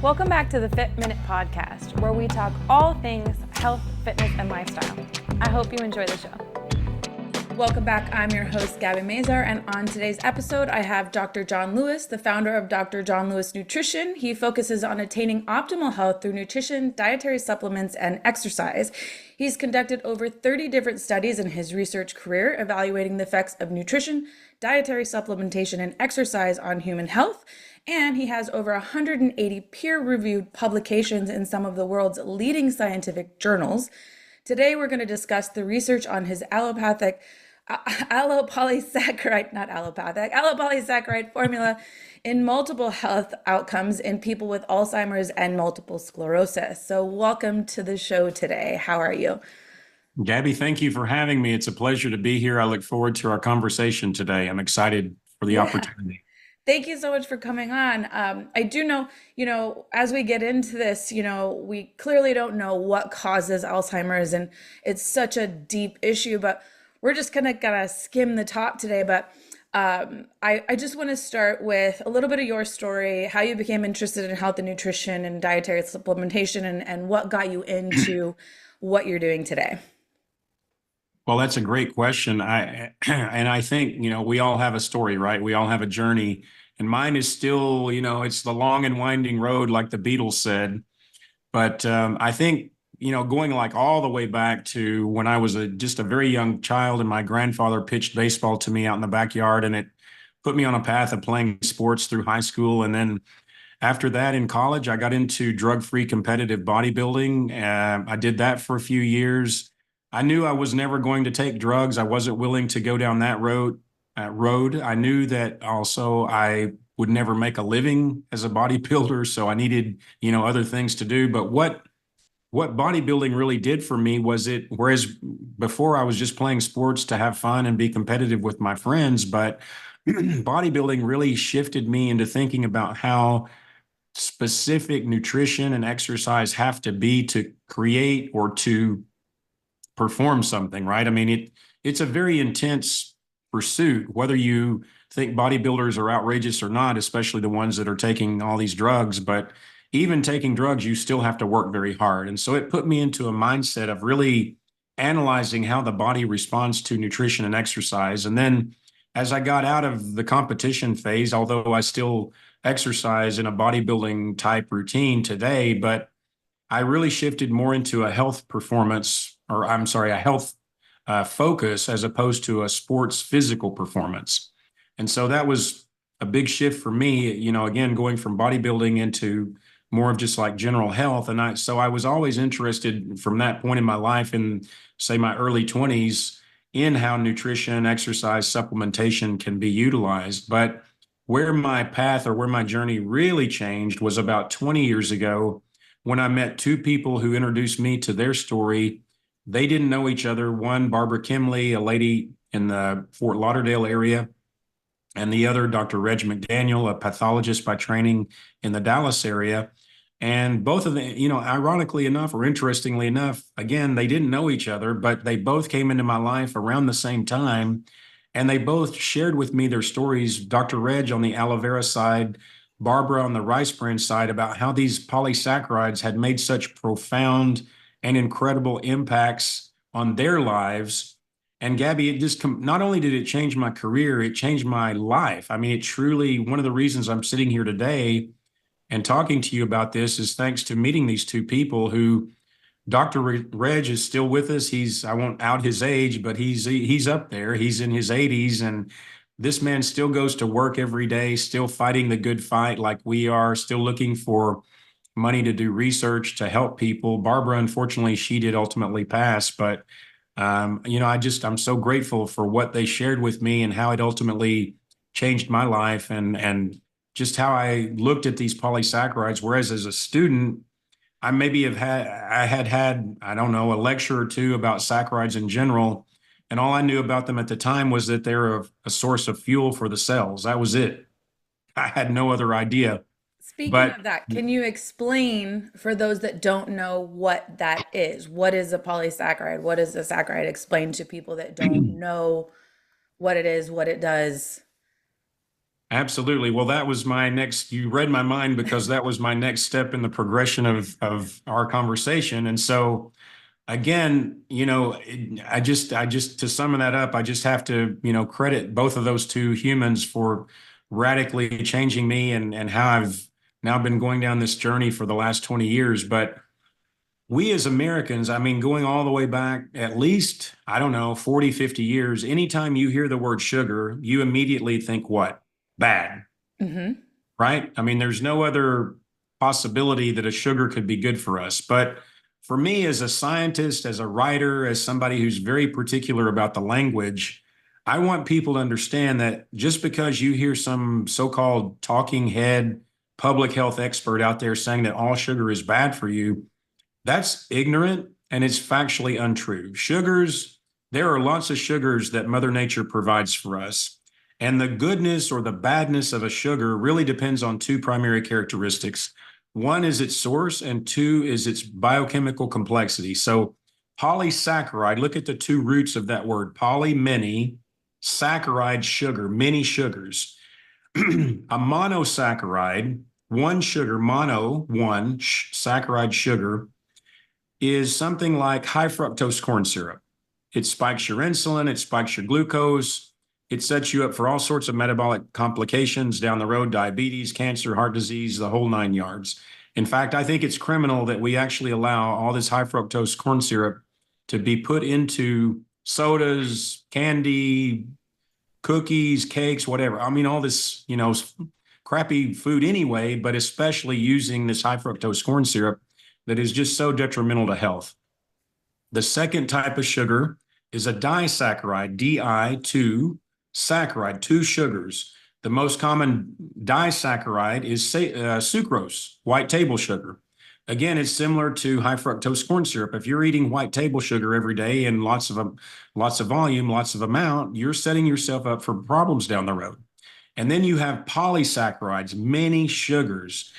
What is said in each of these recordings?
Welcome back to the Fit Minute Podcast, where we talk all things health, fitness, and lifestyle. I hope you enjoy the show. Welcome back. I'm your host, Gabby Mazar, and on today's episode, I have Dr. John Lewis, the founder of Dr. John Lewis Nutrition. He focuses on attaining optimal health through nutrition, dietary supplements, and exercise. He's conducted over 30 different studies in his research career, evaluating the effects of nutrition, dietary supplementation, and exercise on human health. And he has over 180 peer-reviewed publications in some of the world's leading scientific journals. Today, we're going to discuss the research on his allopolysaccharide formula in multiple health outcomes in people with Alzheimer's and multiple sclerosis. So welcome to the show today. How are you? Gabby, thank you for having me. It's a pleasure to be here. I look forward to our conversation today. I'm excited for the opportunity. Thank you so much for coming on. I do know, as we get into this, we clearly don't know what causes Alzheimer's, and it's such a deep issue, but we're just gonna skim the top today. But I just want to start with a little bit of your story, how you became interested in health and nutrition and dietary supplementation, and what got you into what you're doing today. Well, that's a great question. I think, we all have a story, right? We all have a journey. And mine is still, it's the long and winding road, like the Beatles said. But I think, going like all the way back to when I was just a very young child and my grandfather pitched baseball to me out in the backyard, and it put me on a path of playing sports through high school. And then after that in college, I got into drug-free competitive bodybuilding. I did that for a few years. I knew I was never going to take drugs. I wasn't willing to go down that road. I knew that also I would never make a living as a bodybuilder, so I needed, other things to do. But what bodybuilding really did for me was whereas before I was just playing sports to have fun and be competitive with my friends, but bodybuilding really shifted me into thinking about how specific nutrition and exercise have to be to create or to perform something, right? I mean, it's a very intense pursuit, whether you think bodybuilders are outrageous or not, especially the ones that are taking all these drugs. But even taking drugs, you still have to work very hard. And so it put me into a mindset of really analyzing how the body responds to nutrition and exercise. And then as I got out of the competition phase, although I still exercise in a bodybuilding type routine today, but I really shifted more into a health focus as opposed to a sports physical performance. And so that was a big shift for me, again, going from bodybuilding into more of just like general health. And I was always interested from that point in my life in, say, my early 20s in how nutrition, exercise, supplementation can be utilized. But where my path or where my journey really changed was about 20 years ago when I met two people who introduced me to their story. They didn't know each other. One, Barbara Kimley, a lady in the Fort Lauderdale area, and the other, Dr. Reg McDaniel, a pathologist by training in the Dallas area. And both of them, ironically enough, or interestingly enough, again, they didn't know each other, but they both came into my life around the same time. And they both shared with me their stories, Dr. Reg on the aloe vera side, Barbara on the rice bran side, about how these polysaccharides had made such profound and incredible impacts on their lives. And Gabby, it just not only did it change my career, it changed my life. I mean, it truly, one of the reasons I'm sitting here today and talking to you about this is thanks to meeting these two people who, Dr. Reg is still with us. I won't out his age, but he's up there. He's in his 80s, and this man still goes to work every day, still fighting the good fight like we are, still looking for money to do research to help people. Barbara, unfortunately, she did ultimately pass, but I'm so grateful for what they shared with me and how it ultimately changed my life and just how I looked at these polysaccharides. Whereas as a student, I had, I don't know, a lecture or two about saccharides in general. And all I knew about them at the time was that they're a source of fuel for the cells. That was it. I had no other idea. Speaking of that, can you explain for those that don't know what that is? What is a polysaccharide? What is a saccharide? Explain to people that don't know what it is, what it does. Absolutely. Well, that was my next, you read my mind because that was my next step in the progression of our conversation. And so again, to sum that up, I just have to, credit both of those two humans for radically changing me and how I've now been going down this journey for the last 20 years. But we as Americans, I mean, going all the way back at least, I don't know, 40, 50 years, anytime you hear the word sugar, you immediately think what? Bad, Hmm. right? I mean, there's no other possibility that a sugar could be good for us. But for me, as a scientist, as a writer, as somebody who's very particular about the language, I want people to understand that just because you hear some so-called talking head public health expert out there saying that all sugar is bad for you, that's ignorant and it's factually untrue. Sugars, there are lots of sugars that Mother Nature provides for us. And the goodness or the badness of a sugar really depends on two primary characteristics. One is its source, and two is its biochemical complexity. So, polysaccharide, look at the two roots of that word poly, many, saccharide, sugar, many sugars. A monosaccharide, one sugar, mono, one saccharide sugar is something like high fructose corn syrup. It spikes your insulin, it spikes your glucose, it sets you up for all sorts of metabolic complications down the road, diabetes, cancer, heart disease, the whole nine yards. In fact, I think it's criminal that we actually allow all this high fructose corn syrup to be put into sodas, candy, cookies, cakes, whatever. I mean, all this, crappy food anyway, but especially using this high fructose corn syrup that is just so detrimental to health. The second type of sugar is a disaccharide, Di2 saccharide, two sugars. The most common disaccharide is sucrose, white table sugar. Again, it's similar to high fructose corn syrup. If you're eating white table sugar every day in lots of volume, lots of amount, you're setting yourself up for problems down the road. And then you have polysaccharides, many sugars.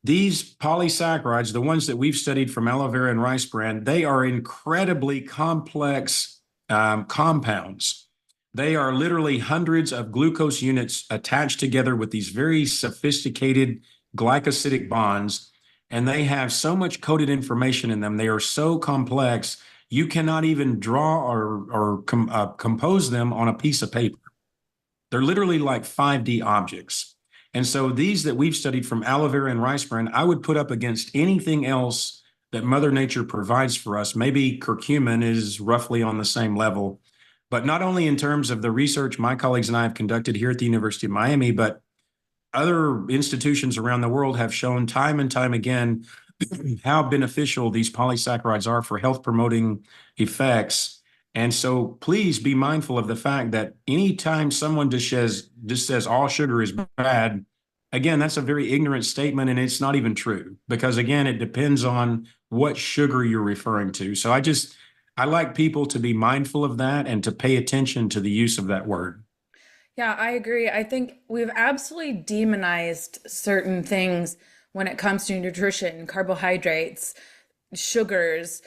These polysaccharides, the ones that we've studied from aloe vera and rice bran, they are incredibly complex compounds. They are literally hundreds of glucose units attached together with these very sophisticated glycosidic bonds, and they have so much coded information in them. They are so complex, you cannot even draw or compose them on a piece of paper. They're literally like 5D objects. And so these that we've studied from aloe vera and rice bran, I would put up against anything else that Mother Nature provides for us. Maybe curcumin is roughly on the same level, but not only in terms of the research my colleagues and I have conducted here at the University of Miami, but other institutions around the world have shown time and time again how beneficial these polysaccharides are for health promoting effects. And so please be mindful of the fact that anytime someone just says all sugar is bad, again, that's a very ignorant statement and it's not even true because again, it depends on what sugar you're referring to. So I like people to be mindful of that and to pay attention to the use of that word. Yeah, I agree. I think we've absolutely demonized certain things when it comes to nutrition, carbohydrates, sugars,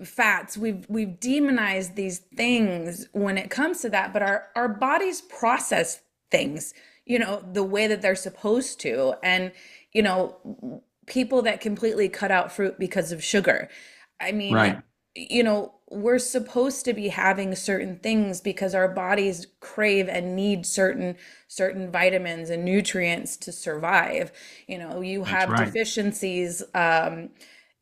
fats. We've demonized these things when it comes to that, but our bodies process things, the way that they're supposed to. And, people that completely cut out fruit because of sugar. I mean, Right. we're supposed to be having certain things because our bodies crave and need certain vitamins and nutrients to survive. You That's have right. deficiencies.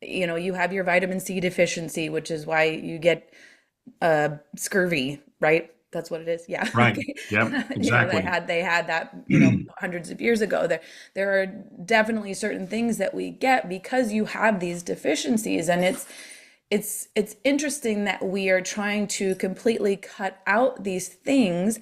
You have your vitamin C deficiency, which is why you get scurvy, right? That's what it is. Yeah. Right. Okay. Yep. They Exactly. had that, hundreds of years ago. There are definitely certain things that we get because you have these deficiencies, and it's interesting that we are trying to completely cut out these things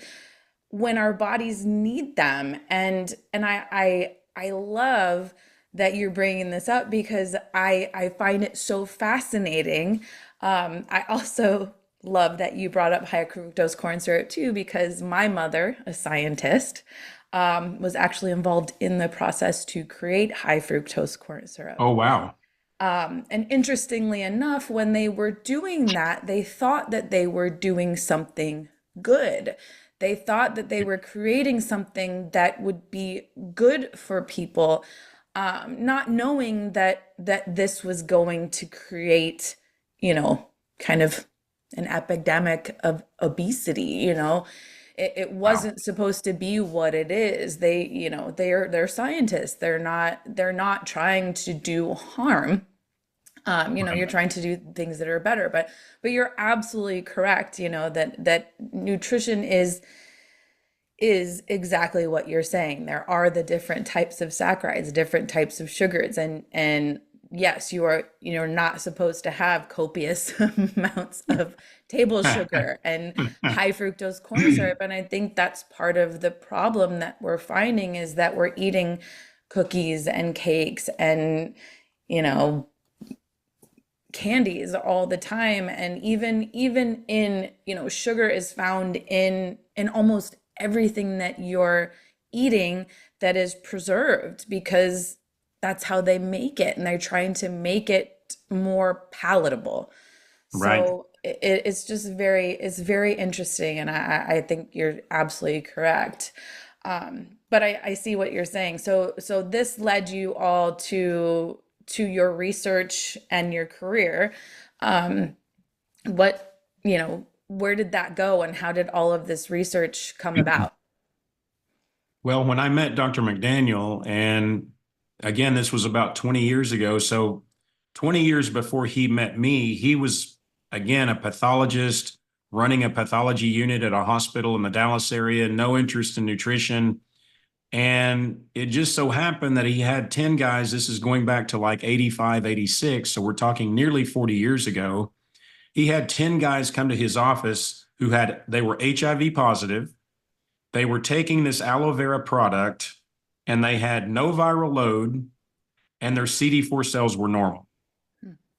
when our bodies need them. And I love that you're bringing this up because I find it so fascinating. I also love that you brought up high fructose corn syrup too, because my mother, a scientist, was actually involved in the process to create high fructose corn syrup. Oh, wow. And interestingly enough, when they were doing that, they thought that they were doing something good, They thought that they were creating something that would be good for people, not knowing that this was going to create, kind of an epidemic of obesity. It Wow. wasn't supposed to be what it is. They're scientists. They're not trying to do harm. You're Right. trying to do things that are better, but you're absolutely correct, that nutrition is exactly what you're saying. There are the different types of saccharides, different types of sugars, and yes, you're not supposed to have copious amounts of table sugar and high fructose corn syrup. And I think that's part of the problem that we're finding, is that we're eating cookies and cakes and, you know, candies all the time. And even in, sugar is found in almost everything that you're eating that is preserved, because that's how they make it, and they're trying to make it more palatable. Right. So it's very interesting, and I think you're absolutely correct. But I see what you're saying. So this led you all to your research and your career. Where did that go, and how did all of this research come about? Well, when I met Dr. McDaniel, and again, this was about 20 years ago. So 20 years before he met me, he was, again, a pathologist running a pathology unit at a hospital in the Dallas area, no interest in nutrition. And it just so happened that he had 10 guys. This is going back to like 85, 86. So we're talking nearly 40 years ago. He had 10 guys come to his office they were HIV positive. They were taking this aloe vera product and they had no viral load and their CD4 cells were normal.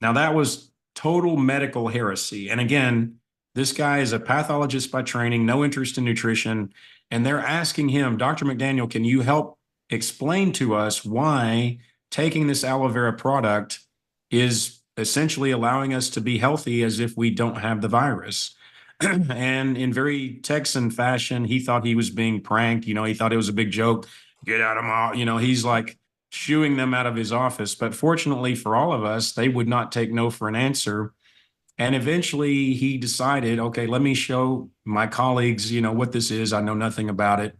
Now, that was total medical heresy. And again, this guy is a pathologist by training, no interest in nutrition. And they're asking him, Dr. McDaniel, can you help explain to us why taking this aloe vera product is essentially allowing us to be healthy as if we don't have the virus? And in very Texan fashion, he thought he was being pranked. He thought it was a big joke. Get out of my, he's like shooing them out of his office. But fortunately for all of us, they would not take no for an answer. And eventually he decided, okay, let me show my colleagues, what this is. I know nothing about it.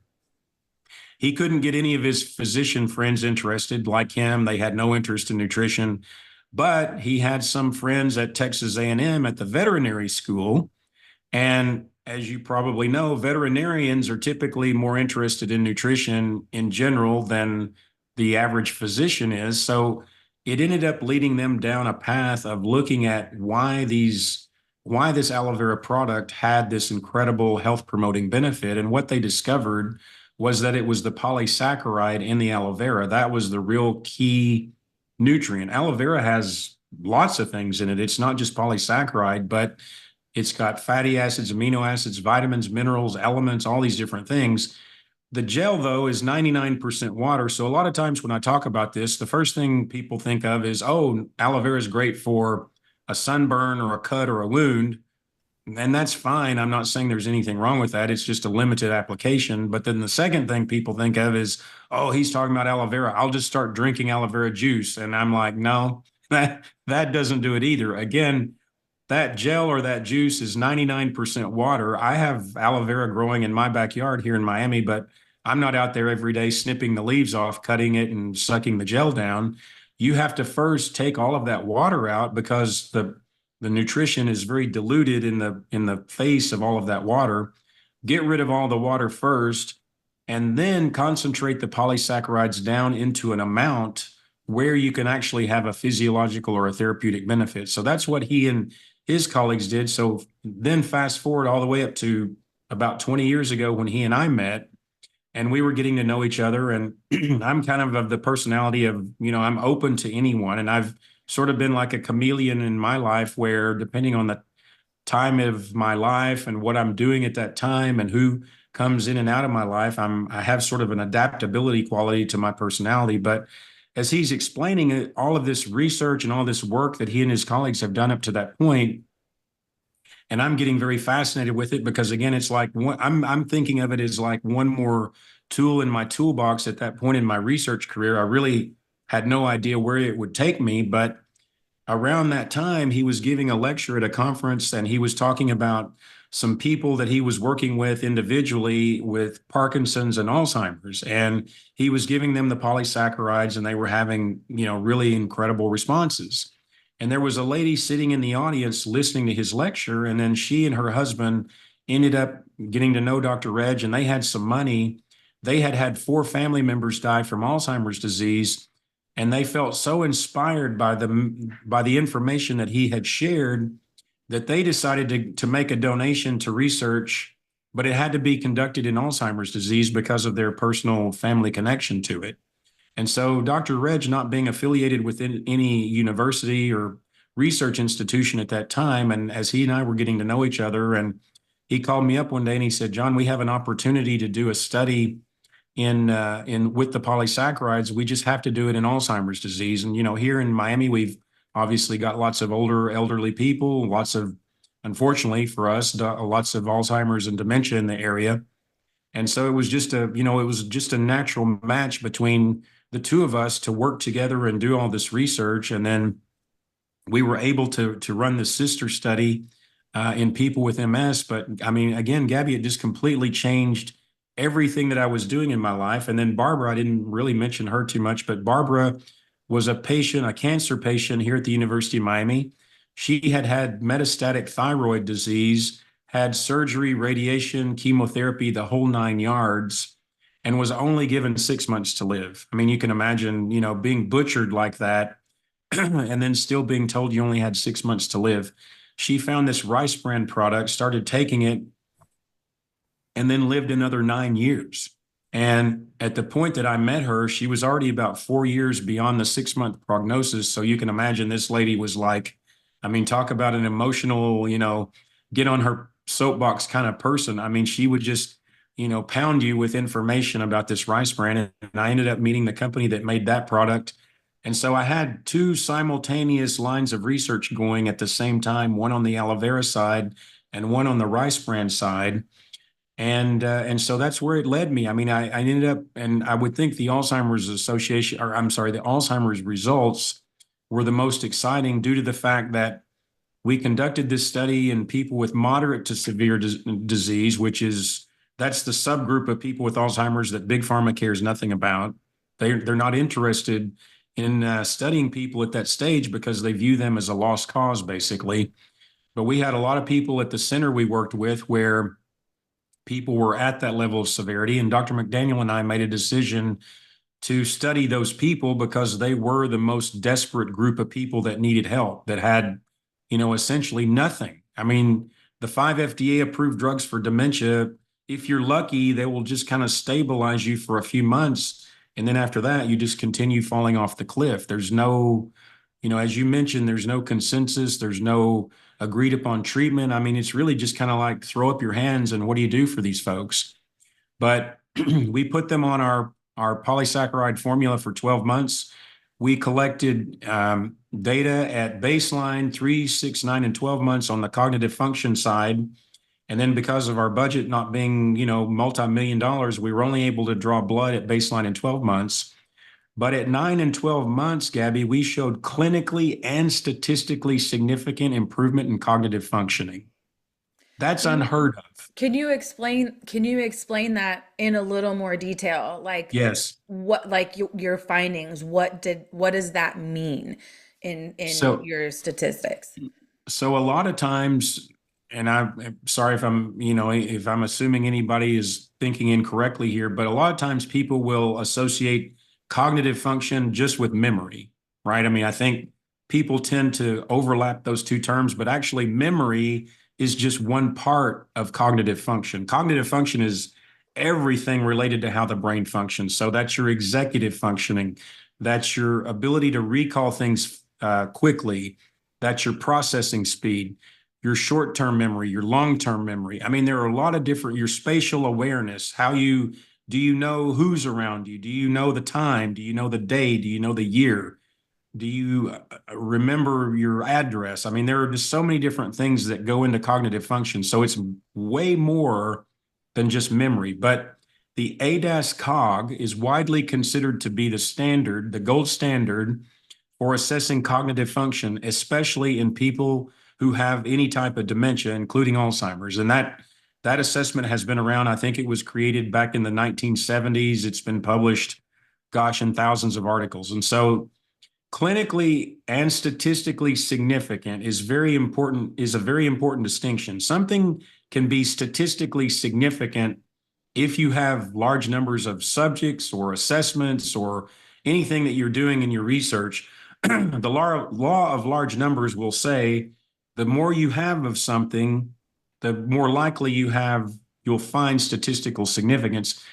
He couldn't get any of his physician friends interested like him. They had no interest in nutrition, but he had some friends at Texas A&M at the veterinary school. And as you probably know, veterinarians are typically more interested in nutrition in general than the average physician is. So it ended up leading them down a path of looking at why this aloe vera product had this incredible health promoting benefit. And what they discovered was that it was the polysaccharide in the aloe vera. That was the real key nutrient. Aloe vera has lots of things in it. It's not just polysaccharide, but it's got fatty acids, amino acids, vitamins, minerals, elements, all these different things. The gel, though, is 99% water. So a lot of times when I talk about this, the first thing people think of is, oh, aloe vera is great for a sunburn or a cut or a wound. And that's fine. I'm not saying there's anything wrong with that. It's just a limited application. But then the second thing people think of is, oh, he's talking about aloe vera. I'll just start drinking aloe vera juice. And I'm like, no, that doesn't do it either. Again, that gel or that juice is 99% water. I have aloe vera growing in my backyard here in Miami, but I'm not out there every day snipping the leaves off, cutting it and sucking the gel down. You have to first take all of that water out because the nutrition is very diluted in the face of all of that water. Get rid of all the water first, and then concentrate the polysaccharides down into an amount where you can actually have a physiological or a therapeutic benefit. So that's what he and his colleagues did. So then fast forward all the way up to about 20 years ago when he and I met and we were getting to know each other. And I'm kind of the personality of, I'm open to anyone. And I've sort of been like a chameleon in my life where depending on the time of my life and what I'm doing at that time and who comes in and out of my life, I have sort of an adaptability quality to my personality. But as he's explaining all of this research and all this work that he and his colleagues have done up to that point, And I'm getting very fascinated with it because again, it's like I'm thinking of it as like one more tool in my toolbox at that point in my research career. I really had no idea where it would take me, but around that time, he was giving a lecture at a conference and he was talking about some people that he was working with individually with Parkinson's and Alzheimer's. And he was giving them the polysaccharides and they were having, really incredible responses. And there was a lady sitting in the audience listening to his lecture. And then she and her husband ended up getting to know Dr. Reg, and they had some money. They had had 4 family members die from Alzheimer's disease, and they felt so inspired by the information that he had shared that they decided to make a donation to research, but it had to be conducted in Alzheimer's disease because of their personal family connection to it. And so Dr. Reg, not being affiliated with any university or research institution at that time, and as he and I were getting to know each other, and he called me up one day and he said, "John, we have an opportunity to do a study in with the polysaccharides. We just have to do it in Alzheimer's disease." And here in Miami, we've obviously got lots of older elderly people, lots of, unfortunately for us, lots of Alzheimer's and dementia in the area. And so it was just a natural match between the two of us to work together and do all this research. And then we were able to run the sister study in people with MS. But I mean, again, Gabby, it just completely changed everything that I was doing in my life. And then Barbara, I didn't really mention her too much, but Barbara was a cancer patient here at the University of Miami. She had had metastatic thyroid disease, had surgery, radiation, chemotherapy, the whole 9 yards, and was only given 6 months to live. I mean, you can imagine, being butchered like that and then still being told you only had 6 months to live. She found this rice bran product, started taking it, and then lived another 9 years. And at the point that I met her, she was already about 4 years beyond the 6 month prognosis. So you can imagine this lady was like, I mean, talk about an emotional, get on her soapbox kind of person. I mean, she would just, pound you with information about this rice bran. And I ended up meeting the company that made that product. And so I had 2 simultaneous lines of research going at the same time, one on the aloe vera side and one on the rice bran side. And so that's where it led me. I mean, I ended up, and I would think the Alzheimer's Association, or I'm sorry, the Alzheimer's results were the most exciting due to the fact that we conducted this study in people with moderate to severe disease, that's the subgroup of people with Alzheimer's that Big Pharma cares nothing about. They're not interested in studying people at that stage because they view them as a lost cause, basically. But we had a lot of people at the center we worked with where people were at that level of severity. And Dr. McDaniel and I made a decision to study those people because they were the most desperate group of people that needed help, that had, essentially nothing. I mean, the 5 FDA approved drugs for dementia, if you're lucky, they will just kind of stabilize you for a few months. And then after that, you just continue falling off the cliff. There's no, as you mentioned, there's no consensus. There's no agreed upon treatment. I mean, it's really just kind of like throw up your hands and what do you do for these folks? But we put them on our polysaccharide formula for 12 months. We collected data at baseline, 3, 6, 9, and 12 months on the cognitive function side. And then because of our budget not being, multi-million dollars, we were only able to draw blood at baseline in 12 months. But at 9 and 12 months, Gabby, we showed clinically and statistically significant improvement in cognitive functioning. That's unheard of. Can you explain that in a little more detail? Like Yes. what, like your findings, what does that mean in So, your statistics? so a lot of times, and I'm sorry if I'm assuming anybody is thinking incorrectly here, but a lot of times people will associate cognitive function just with memory, right? I mean, I think people tend to overlap those two terms, but actually memory is just one part of cognitive function. Cognitive function is everything related to how the brain functions. So that's your executive functioning. That's your ability to recall things quickly. That's your processing speed, your short-term memory, your long-term memory. I mean, there are a lot of different, your spatial awareness, do you know who's around you? Do you know the time? Do you know the day? Do you know the year? Do you remember your address? I mean, there are just so many different things that go into cognitive function. So it's way more than just memory. But the ADAS-Cog is widely considered to be the standard, the gold standard for assessing cognitive function, especially in people who have any type of dementia, including Alzheimer's. And that assessment has been around. I think it was created back in the 1970s. It's been published, gosh, in thousands of articles. And so clinically and statistically significant is a very important distinction. Something can be statistically significant if you have large numbers of subjects or assessments or anything that you're doing in your research. The law of large numbers will say the more you have of something, the more likely you'll find statistical significance.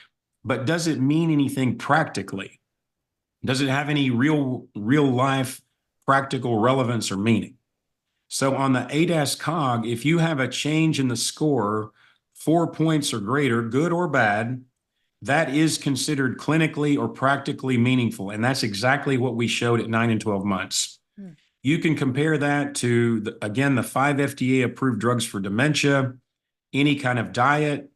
But does it mean anything practically? Does it have any real life practical relevance or meaning? So on the ADAS-Cog, if you have a change in the score, 4 points or greater, good or bad, that is considered clinically or practically meaningful. And that's exactly what we showed at 9 and 12 months. You can compare that to, again, the 5 FDA approved drugs for dementia, any kind of diet,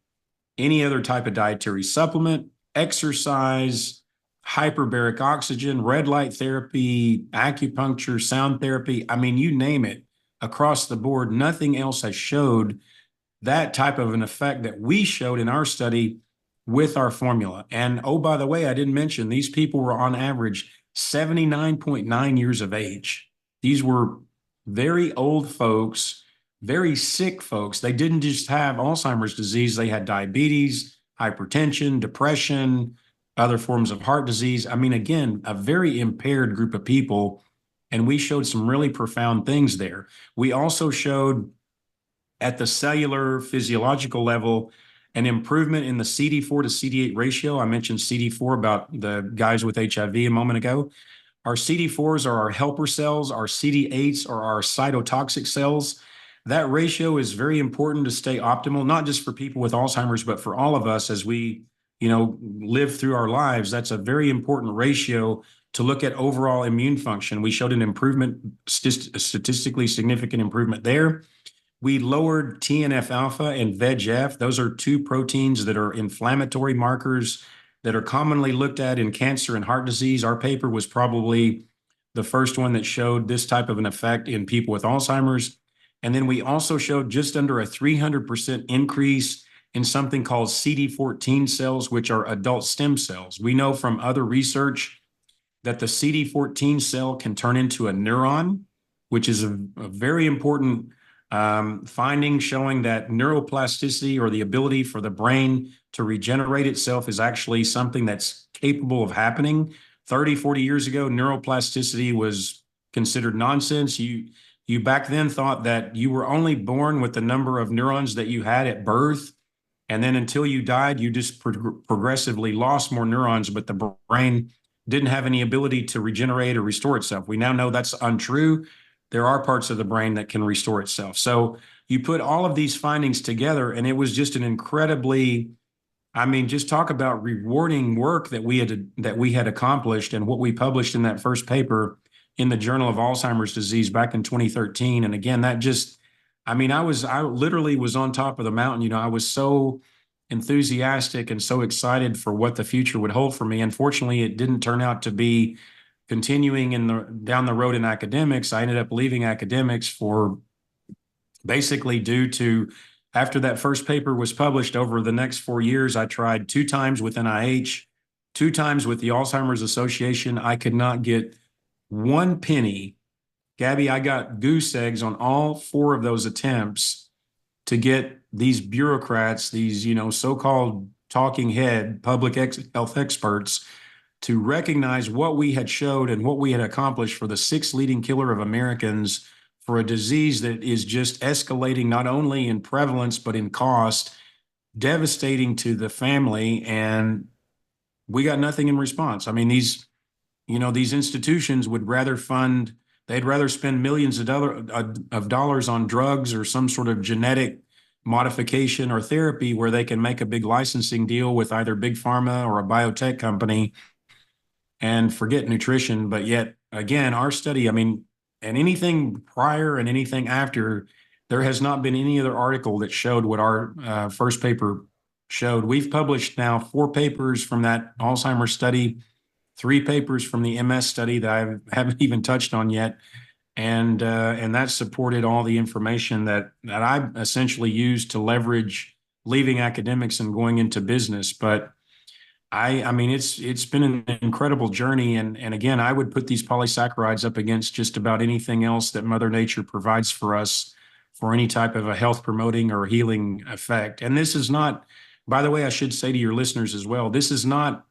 any other type of dietary supplement, exercise, hyperbaric oxygen, red light therapy, acupuncture, sound therapy. I mean, you name it, across the board, nothing else has showed that type of an effect that we showed in our study with our formula. And oh, by the way, I didn't mention these people were on average 79.9 years of age. These were very old folks, very sick folks. They didn't just have Alzheimer's disease, they had diabetes, hypertension, depression, other forms of heart disease. I mean, again, a very impaired group of people. And we showed some really profound things there. We also showed at the cellular physiological level an improvement in the CD4 to CD8 ratio. I mentioned CD4 about the guys with HIV a moment ago. Our CD4s are our helper cells. Our CD8s are our cytotoxic cells. That ratio is very important to stay optimal, not just for people with Alzheimer's, but for all of us as we, live through our lives. That's a very important ratio to look at overall immune function. We showed an improvement, a statistically significant improvement there. We lowered TNF alpha and VEGF. Those are two proteins that are inflammatory markers that are commonly looked at in cancer and heart disease. Our paper was probably the first one that showed this type of an effect in people with Alzheimer's. And then we also showed just under a 300% increase in something called CD14 cells, which are adult stem cells. We know from other research that the CD14 cell can turn into a neuron, which is a very important finding, showing that neuroplasticity, or the ability for the brain to regenerate itself, is actually something that's capable of happening. 30, 40 years ago, neuroplasticity was considered nonsense. You back then thought that you were only born with the number of neurons that you had at birth. And then until you died, you just progressively lost more neurons, but the brain didn't have any ability to regenerate or restore itself. We now know that's untrue. There are parts of the brain that can restore itself. So you put all of these findings together, and it was just an incredibly, just talk about rewarding work that we had accomplished, and what we published in that first paper in the Journal of Alzheimer's Disease back in 2013. And again, that just, I literally was on top of the mountain. I was so enthusiastic and so excited for what the future would hold for me. Unfortunately, it didn't turn out to be continuing down the road in academics. I ended up leaving academics for basically due to, after that first paper was published, over the next 4 years, I tried 2 times with NIH, 2 times with the Alzheimer's Association. I could not get 1 penny. Gabby, I got goose eggs on all 4 of those attempts to get these bureaucrats, these, so-called talking head public health experts, to recognize what we had showed and what we had accomplished for the 6th leading killer of Americans, for a disease that is just escalating not only in prevalence, but in cost, devastating to the family. And we got nothing in response. These institutions would rather they'd rather spend millions of dollars on drugs or some sort of genetic modification or therapy where they can make a big licensing deal with either big pharma or a biotech company. and forget nutrition. But yet again, our study, I mean, and anything prior and anything after, there has not been any other article that showed what our first paper showed. We've published now 4 papers from that Alzheimer's study, 3 papers from the MS study that I haven't even touched on yet. And that supported all the information that I essentially used to leverage leaving academics and going into business. But I mean, it's been an incredible journey. And again, I would put these polysaccharides up against just about anything else that Mother Nature provides for us for any type of a health promoting or healing effect. And this is not, by the way, I should say to your listeners as well, this is not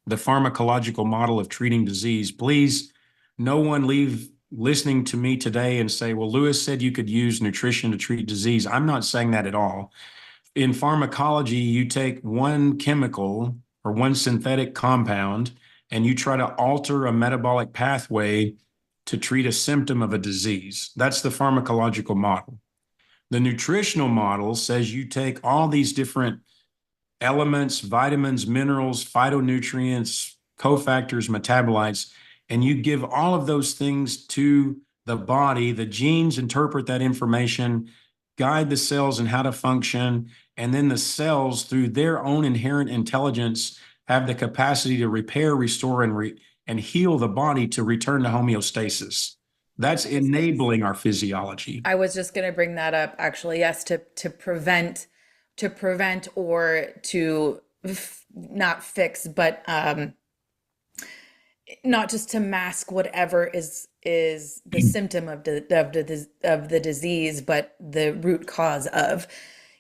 the pharmacological model of treating disease. Please, no one leave listening to me today and say, well, Lewis said you could use nutrition to treat disease. I'm not saying that at all. In pharmacology, you take one chemical or one synthetic compound and you try to alter a metabolic pathway to treat a symptom of a disease. That's the pharmacological model. The nutritional model says you take all these different elements, vitamins, minerals, phytonutrients, cofactors, metabolites, and you give all of those things to the body. The genes interpret that information, guide the cells in how to function, and then the cells, through their own inherent intelligence, have the capacity to repair, restore, and heal the body to return to homeostasis. That's enabling our physiology. I was just going to bring that up, actually. Yes, to prevent or to not fix, but not just to mask whatever is the symptom of the disease, but the root cause of.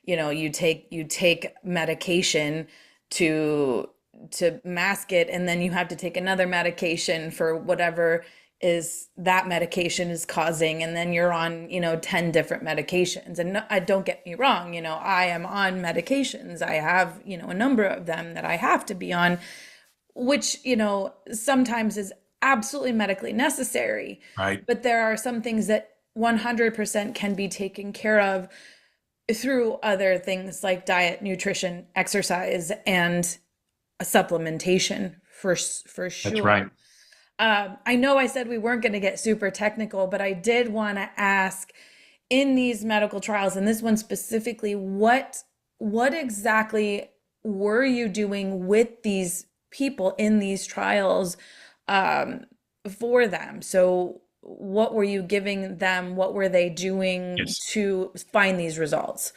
You take medication to mask it, and then you have to take another medication for whatever is that medication is causing, and then you're on 10 different medications. And don't get me wrong, I am on medications. I have a number of them that I have to be on, which sometimes is absolutely medically necessary. Right. But there are some things that 100% can be taken care of through other things like diet, nutrition, exercise, and supplementation for sure. That's right. I know I said we weren't going to get super technical, but I did want to ask, in these medical trials, and this one specifically, what exactly were you doing with these people in these trials for them? So what were you giving them? What were they doing to find these results?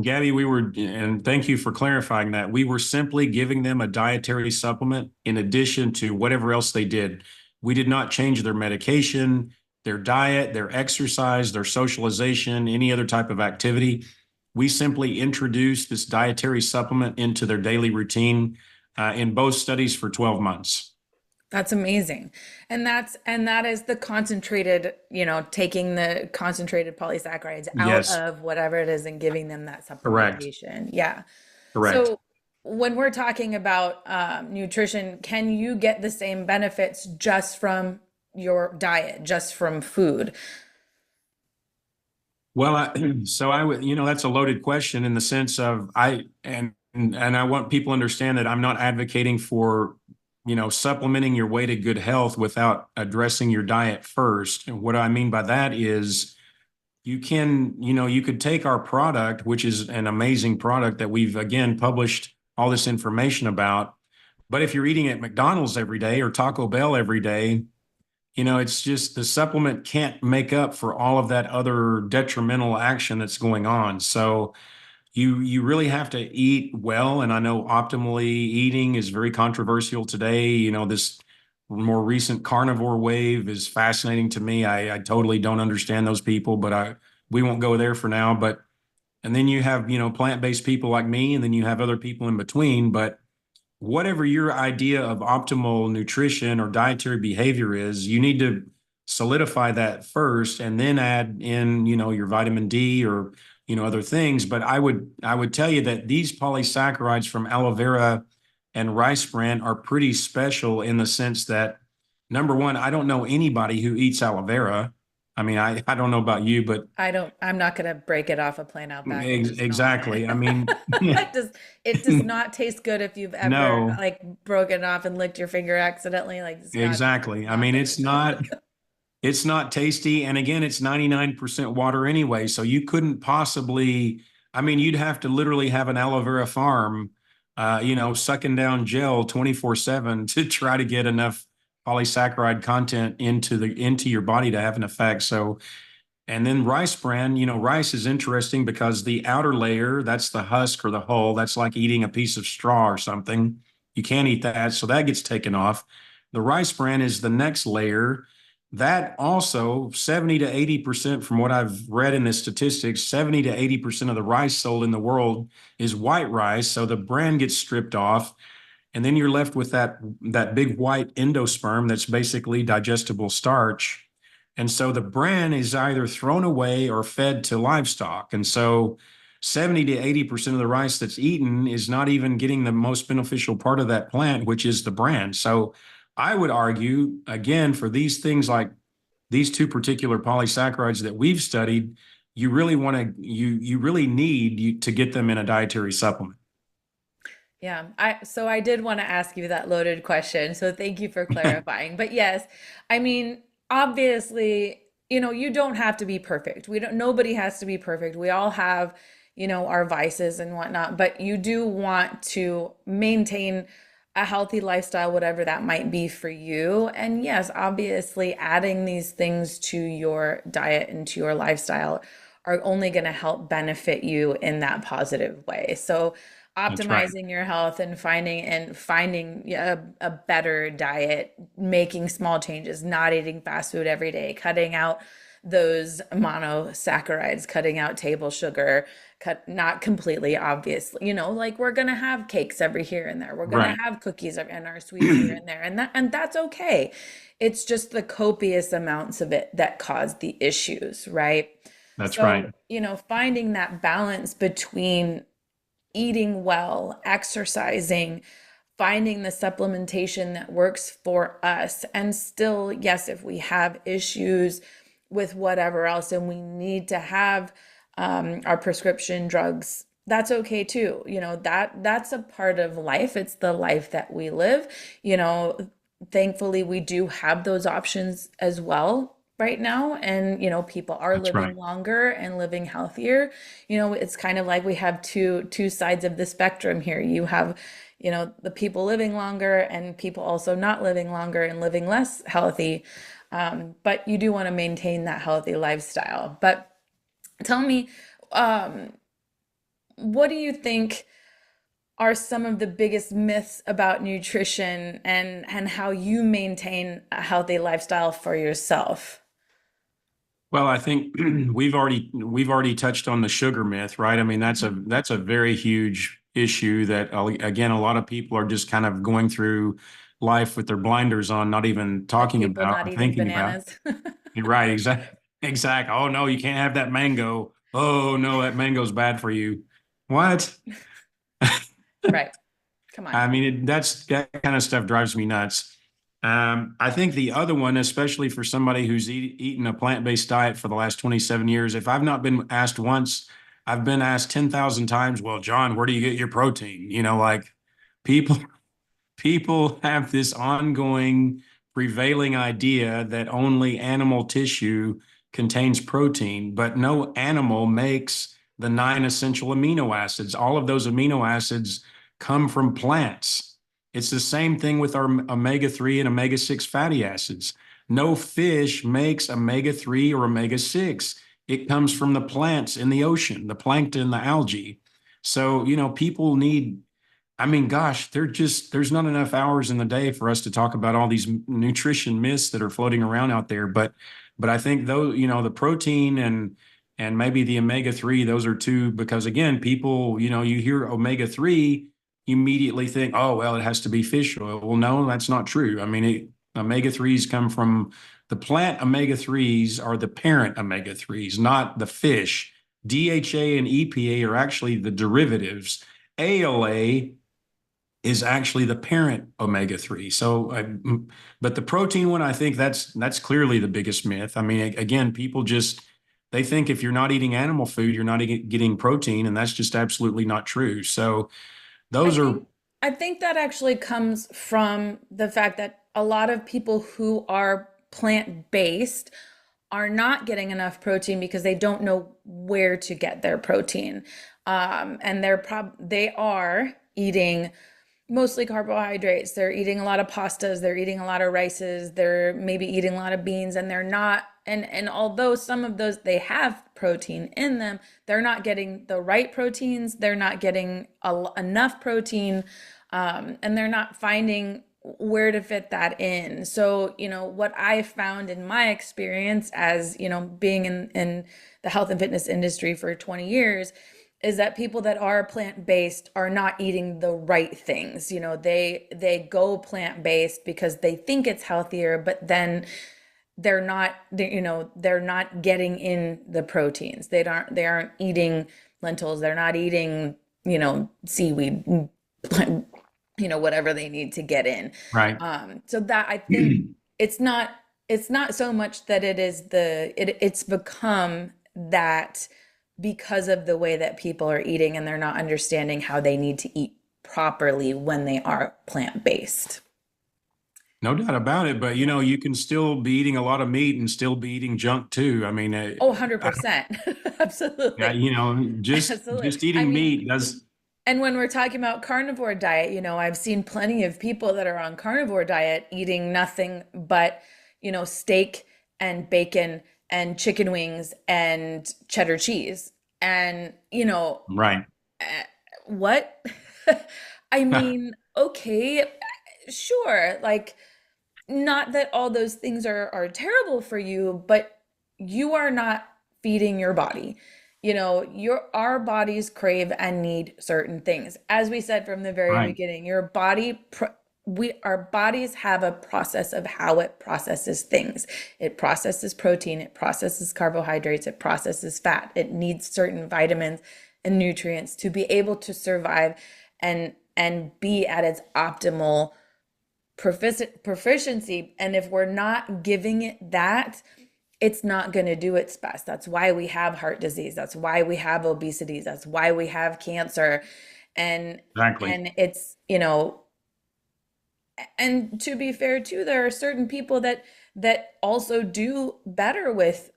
Gabby, and thank you for clarifying that. We were simply giving them a dietary supplement in addition to whatever else they did. We did not change their medication, their diet, their exercise, their socialization, any other type of activity. We simply introduced this dietary supplement into their daily routine in both studies for 12 months. That's amazing. And that is the concentrated, taking the concentrated polysaccharides out of whatever it is and giving them that supplementation. Correct. Yeah. Correct. So when we're talking about nutrition, can you get the same benefits just from your diet, just from food? Well, I would, that's a loaded question in the sense of I want people to understand that I'm not advocating for supplementing your way to good health without addressing your diet first. And what I mean by that is you could take our product, which is an amazing product that we've, again, published all this information about. But if you're eating at McDonald's every day or Taco Bell every day, it's just the supplement can't make up for all of that other detrimental action that's going on. So you really have to eat well. And I know optimally eating is very controversial today. This more recent carnivore wave is fascinating to me. I totally don't understand those people, but we won't go there for now. And then you have, plant-based people like me, and then you have other people in between. But whatever your idea of optimal nutrition or dietary behavior is, you need to solidify that first and then add in, your vitamin D or other things. But I would tell you that these polysaccharides from aloe vera and rice bran are pretty special in the sense that, number one, I don't know anybody who eats aloe vera. I mean, I don't know about you, but I'm not gonna break it off a plane out back and just gnaw on it. exactly. I mean, It does not taste good if you've ever no, like broken off and licked your finger accidentally. Like exactly. I not mean, good. it's not tasty. And again, it's 99% water anyway. So you couldn't possibly, I mean, you'd have to literally have an aloe vera farm, sucking down gel 24/7 to try to get enough polysaccharide content into your body to have an effect. So, and then rice bran, rice is interesting because the outer layer, that's the husk or the hull, that's like eating a piece of straw or something. You can't eat that. So that gets taken off. The rice bran is the next layer. That also 70 to 80% from what I've read in the statistics, 70 to 80% of the rice sold in the world is white rice. So the bran gets stripped off. And then you're left with that big white endosperm that's basically digestible starch. And so the bran is either thrown away or fed to livestock. And so 70 to 80% of the rice that's eaten is not even getting the most beneficial part of that plant, which is the bran. So I would argue, again, for these things like these two particular polysaccharides that we've studied, you really want to, you really need to get them in a dietary supplement. Yeah, I did want to ask you that loaded question. So thank you for clarifying. But yes, I mean, obviously, you don't have to be perfect. Nobody has to be perfect. We all have, our vices and whatnot, but you do want to maintain a healthy lifestyle, whatever that might be for you. And yes, obviously, adding these things to your diet and to your lifestyle are only going to help benefit you in that positive way. So That's right. optimizing your health and finding a better diet, making small changes, not eating fast food every day, cutting out those monosaccharides, cutting out table sugar, cut not completely, obviously, like we're gonna have cakes every here and there, we're gonna Right. have cookies and our sweets here and there, and that's okay. It's just the copious amounts of it that cause the issues, right? That's So, right. finding that balance between eating well, exercising, finding the supplementation that works for us. And still, yes, if we have issues with whatever else and we need to have our prescription drugs, that's okay too. That's a part of life. It's the life that we live. Thankfully, we do have those options as well right now. And, people are That's living right. longer and living healthier. It's kind of like we have two sides of the spectrum here. You have, the people living longer and people also not living longer and living less healthy. But you do want to maintain that healthy lifestyle. But tell me, um, what do you think are some of the biggest myths about nutrition and how you maintain a healthy lifestyle for yourself? Well, I think we've already touched on the sugar myth, right? I mean, that's a very huge issue that again, a lot of people are just kind of going through life with their blinders on, not even Like talking people about not or eating thinking about. bananas. You're right, exact. Oh no, you can't have that mango. Oh no, that mango's bad for you. What? Right. Come on. I mean, that kind of stuff drives me nuts. I think the other one, especially for somebody who's eaten a plant-based diet for the last 27 years, if I've not been asked once, I've been asked 10,000 times, well, John, where do you get your protein? Like people people have this ongoing prevailing idea that only animal tissue contains protein, but no animal makes the nine essential amino acids. All of those amino acids come from plants. It's the same thing with our omega-3 and omega-6 fatty acids. No fish makes omega-3 or omega-6. It comes from the plants in the ocean, the plankton, the algae. So, people need, I mean, gosh, there's not enough hours in the day for us to talk about all these nutrition myths that are floating around out there. But I think though, the protein and maybe the omega-3, those are two, because again, people, you hear omega-3, you immediately think, oh, well, it has to be fish oil. Well, no, that's not true. I mean, omega-3s come from the plant. Omega-3s are the parent omega-3s, not the fish. DHA and EPA are actually the derivatives. ALA is actually the parent omega-3. So, but the protein one, I think that's clearly the biggest myth. I mean, again, people just they think if you're not eating animal food, you're not getting protein, and that's just absolutely not true. So I those are think I think that actually comes from the fact that a lot of people who are plant-based are not getting enough protein because they don't know where to get their protein. And they are eating mostly carbohydrates. They're eating a lot of pastas, they're eating a lot of rices, they're maybe eating a lot of beans, and they're not and although some of those they have protein in them, they're not getting the right proteins, they're not getting enough protein, and they're not finding where to fit that in. So, what I found in my experience as, being in the health and fitness industry for 20 years is that people that are plant-based are not eating the right things. They go plant-based because they think it's healthier, but then they're not getting in the proteins. They aren't eating lentils, they're not eating, seaweed, whatever they need to get in. right. So that I think it's not so much that it's become that because of the way that people are eating and they're not understanding how they need to eat properly when they are plant-based. No doubt about it, but you can still be eating a lot of meat and still be eating junk too. I mean, Oh, 100%. yeah, Absolutely. Absolutely. just I eating mean, meat does and when we're talking about carnivore diet, I've seen plenty of people that are on carnivore diet eating nothing but, steak and bacon and chicken wings and cheddar cheese. And, right. eh, what? I mean, okay, sure. Like, not that all those things are terrible for you, but you are not feeding your body. Our bodies crave and need certain things. As we said from the very Right. beginning, our bodies have a process of how it processes things. It processes protein, it processes carbohydrates, it processes fat. It needs certain vitamins and nutrients to be able to survive and be at its optimal proficiency. And if we're not giving it that, it's not going to do its best. That's why we have heart disease, that's why we have obesity, that's why we have cancer. and Exactly. and it's, and to be fair too, there are certain people that also do better with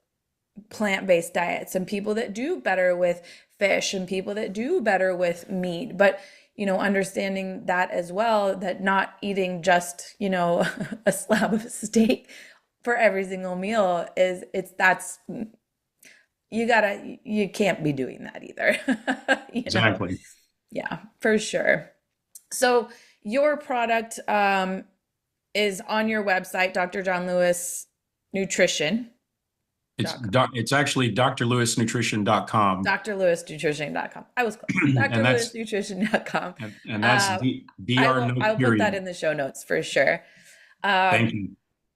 plant-based diets, and people that do better with fish, and people that do better with meat. But understanding that as well, that not eating just a slab of steak for every single meal is it's that's you can't be doing that either. Exactly. Yeah, for sure. So your product is on your website, Dr. John Lewis Nutrition. It's actually drlewisnutrition.com. drlewisnutrition.com. I was close. And that's drlewisnutrition.com. and that's I DR will no I'll put that period. in the show notes for sure. Thank Um, you.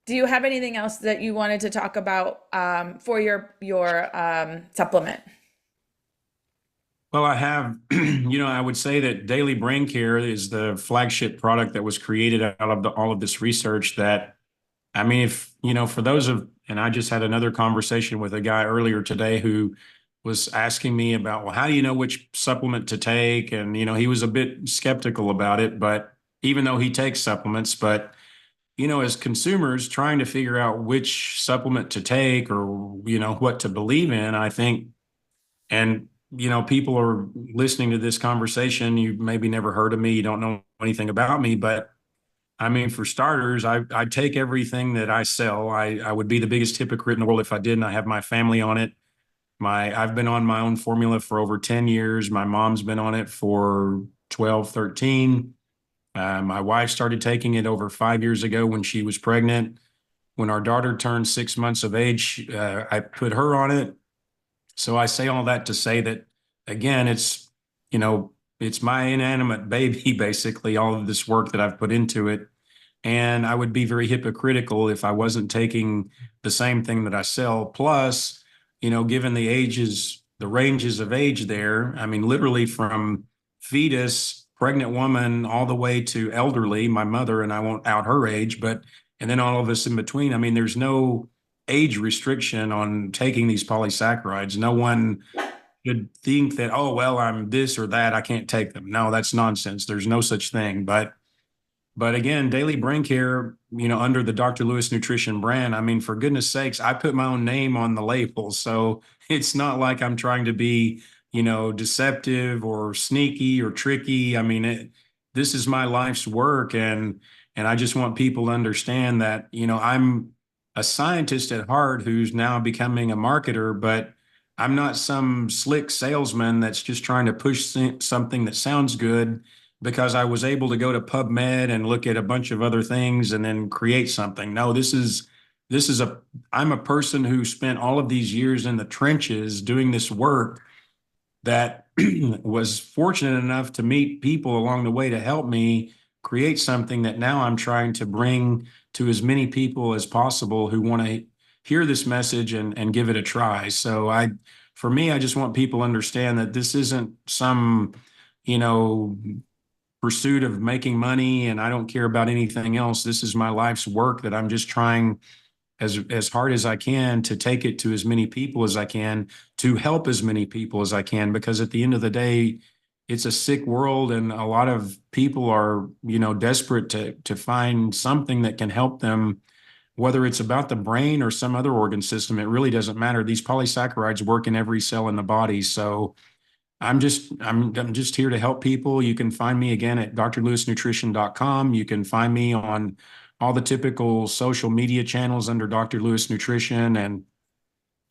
do you have anything else that you wanted to talk about for your supplement? Well, I have, I would say that Daily Brain Care is the flagship product that was created out of all of this research that, I mean, if, for those of, and I just had another conversation with a guy earlier today who was asking me about, well, how do you know which supplement to take? And, he was a bit skeptical about it, but even though he takes supplements, but, as consumers trying to figure out which supplement to take or, what to believe in, I think, and people are listening to this conversation. You maybe never heard of me. You don't know anything about me, but I mean, for starters, I take everything that I sell. I would be the biggest hypocrite in the world if I didn't. I have my family on it. I've been on my own formula for over 10 years. My mom's been on it for 12, 13. My wife started taking it over 5 years ago when she was pregnant. When our daughter turned 6 months of age, I put her on it. So I say all that to say that, again, you know, it's my inanimate baby, basically, all of this work that I've put into it. And I would be very hypocritical if I wasn't taking the same thing that I sell. Plus, given the ranges of age there, I mean, literally from fetus pregnant woman all the way to elderly, my mother, and I won't out her age, and then all of us in between. I mean, there's no age restriction on taking these polysaccharides. No one should think that, oh, well, I'm this or that, I can't take them. No, that's nonsense. There's no such thing. But again, daily brain care, under the Dr. Lewis Nutrition brand, I mean, for goodness sakes, I put my own name on the label. So it's not like I'm trying to be, deceptive or sneaky or tricky. I mean, this is my life's work. And I just want people to understand that, I'm a scientist at heart who's now becoming a marketer, but I'm not some slick salesman that's just trying to push something that sounds good because I was able to go to PubMed and look at a bunch of other things and then create something. No, I'm a person who spent all of these years in the trenches doing this work that was fortunate enough to meet people along the way to help me create something that now I'm trying to bring to as many people as possible who want to hear this message and give it a try. So for me, I just want people to understand that this isn't some, pursuit of making money and I don't care about anything else. This is my life's work that I'm just trying as hard as I can to take it to as many people as I can, to help as many people as I can, because at the end of the day, it's a sick world and a lot of people are, desperate to find something that can help them, whether it's about the brain or some other organ system. It really doesn't matter. These polysaccharides work in every cell in the body. So I'm just here to help people. You can find me again at drlewisnutrition.com. You can find me on all the typical social media channels under Dr. Lewis Nutrition, and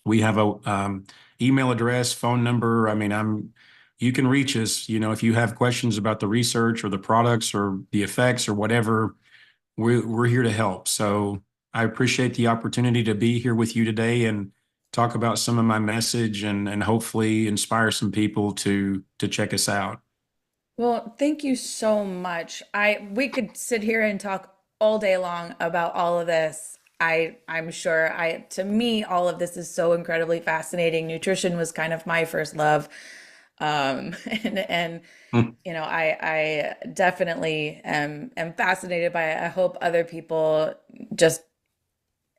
we have a email address, phone number. I mean, you can reach us. If you have questions about the research or the products or the effects or whatever, we're here to help. So I appreciate the opportunity to be here with you today and talk about some of my message and hopefully inspire some people to check us out. Well, thank you so much. We could sit here and talk all day long about all of this. I'm sure to me, all of this is so incredibly fascinating. Nutrition was kind of my first love. And Hmm. I definitely am fascinated by it. I hope other people just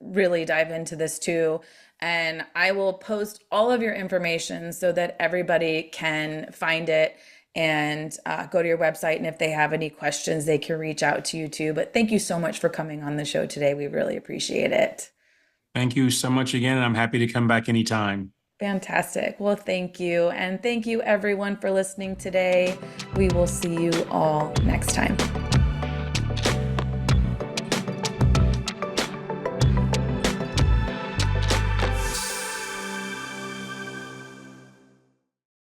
really dive into this too. And I will post all of your information so that everybody can find it and go to your website. And if they have any questions, they can reach out to you too. But thank you so much for coming on the show today. We really appreciate it. Thank you so much again, and I'm happy to come back anytime. Fantastic. Well, thank you. And thank you everyone for listening today. We will see you all next time.